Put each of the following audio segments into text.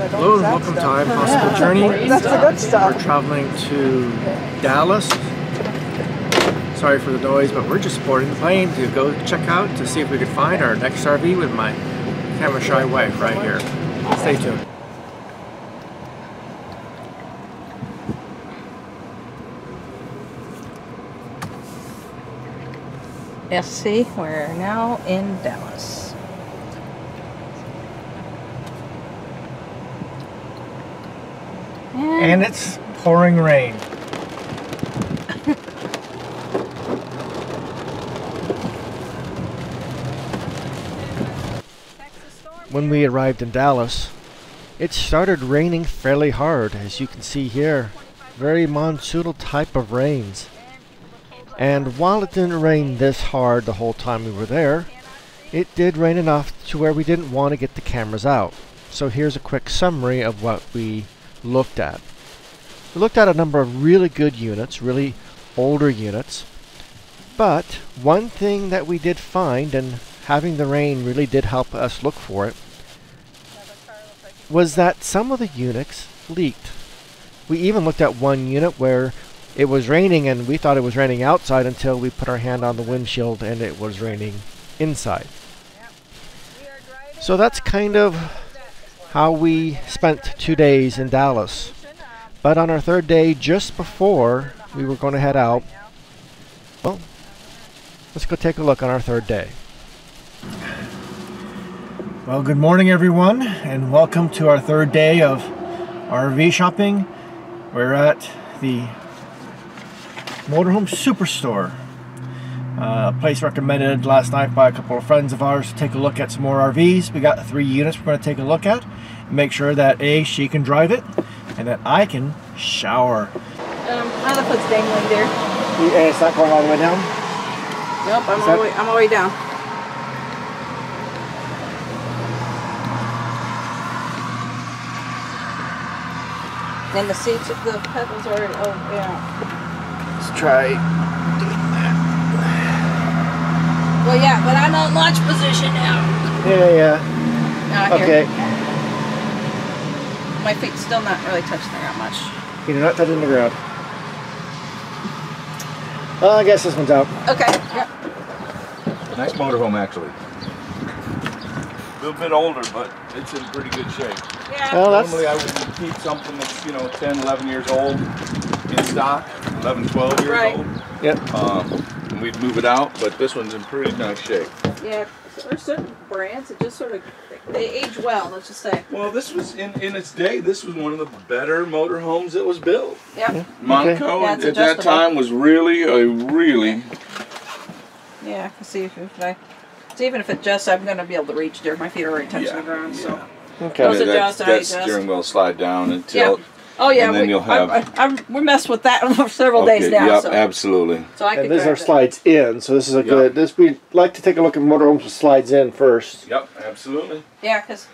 Hello and welcome to Impossible Journey. That's the good stuff. We're traveling to Dallas. Sorry for the noise, but we're just boarding the plane to go check out to see if we could find our next RV with my camera shy wife right here. Stay tuned. SC, we're now in Dallas. And it's pouring rain. When we arrived in Dallas, it started raining fairly hard, as you can see here. Very monsoonal type of rains. And while it didn't rain this hard the whole time we were there, it did rain enough to where we didn't want to get the cameras out. So here's a quick summary of what we looked at. We looked at a number of really good units, really older units, but one thing that we did find, and having the rain really did help us look for it, was that some of the units leaked. We even looked at one unit where it was raining and we thought it was raining outside until we put our hand on the windshield and it was raining inside. So that's kind of how we spent 2 days in Dallas. But on our third day, just before we were going to head out, well, let's go take a look on our third day. Well, good morning everyone, and welcome to our third day of RV shopping. We're at the Motorhome Superstore, a place recommended last night by a couple of friends of ours to take a look at some more RVs. We got 3 units we're going to take a look at and make sure that A, she can drive it, and that I can shower. My left foot's dangling there. And it's not going all the way down? Nope, I'm all the way down. And the seats, the pedals are, oh yeah. Let's try doing that. Well, yeah, but I'm on launch position now. Yeah. Okay. My feet's still not really touching the ground much. You're not touching the ground. Well, I guess this one's out. Okay. Yep. Nice motorhome, actually. A little bit older, but it's in pretty good shape. Yeah. Well, normally I would keep something that's, 10, 11 years old in stock, 11, 12 years old. Yep. And we'd move it out, but this one's in pretty nice shape. Yeah, there's certain brands that just sort of, they age well, let's just say. Well, this was, in its day, this was one of the better motorhomes that was built. Yep. Monaco Yeah, at that time was really Yeah, I can see if I... So even if it adjusts, I'm going to be able to reach there. My feet are already touching the ground, so... Okay. Those adjust, I that adjust. steering wheel slide down and tilt. Yeah. Oh yeah, and then you'll have... we messed with that for several days now. Yep, so. absolutely. So I and could these are grab slides in, so this is a good... We'd like to take a look at motorhomes with slides in first. Yep, absolutely. Yeah, because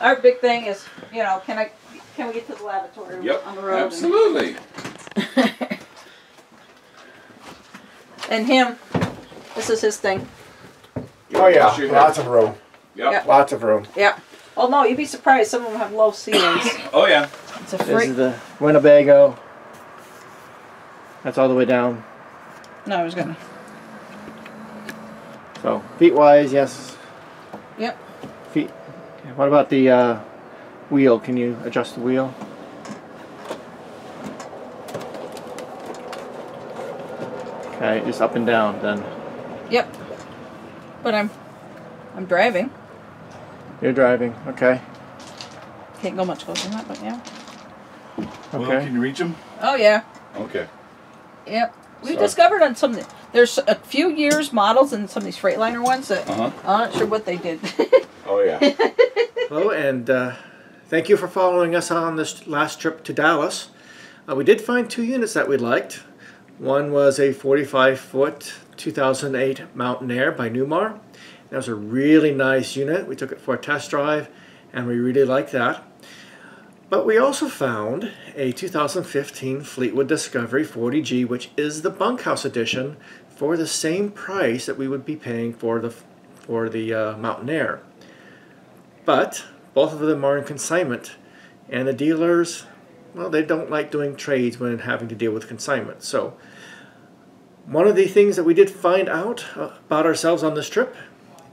our big thing is, can we get to the lavatory on the road? Absolutely. And him, this is his thing. Oh yeah, lots of room. Yep. Lots of room. Yeah. Oh no, you'd be surprised. Some of them have low ceilings. Oh yeah. It's a This freak. is the Winnebago. That's all the way down. No, I was gonna. So feet wise, yes. Yep. Feet. What about the wheel? Can you adjust the wheel? Okay, just up and down then. Yep. But I'm driving. You're driving. Okay. Can't go much closer than that, but yeah. Well, Okay. can you reach them? Oh yeah. Okay. Yep. We discovered on some. There's a few years models in some of these Freightliner ones that I'm not sure what they did. Oh yeah. Hello, and thank you for following us on this last trip to Dallas. We did find 2 units that we liked. One was a 45-foot 2008 Mountain Air by Newmar. That was a really nice unit. We took it for a test drive, and we really liked that. But we also found a 2015 Fleetwood Discovery 40G, which is the bunkhouse edition, for the same price that we would be paying for the Mountain Air. But both of them are in consignment And the dealers, well, they don't like doing trades when having to deal with consignment. So one of the things that we did find out about ourselves on this trip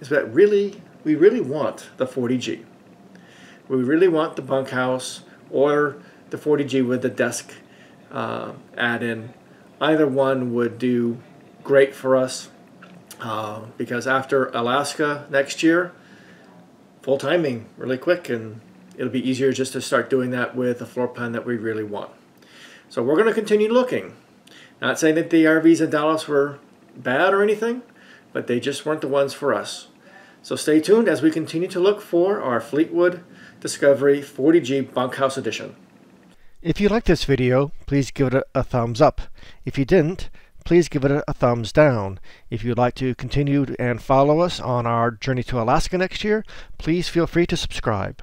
is that we really want the 40G. We really want the bunkhouse or the 40G with the desk add-in. Either one would do great for us because after Alaska next year, full timing really quick, and it'll be easier just to start doing that with a floor plan that we really want. So we're going to continue looking. Not saying that the RVs in Dallas were bad or anything, but they just weren't the ones for us. So stay tuned as we continue to look for our Fleetwood Discovery 40G Bunkhouse Edition. If you liked this video, please give it a thumbs up. If you didn't, please give it a thumbs down. If you'd like to continue and follow us on our journey to Alaska next year, please feel free to subscribe.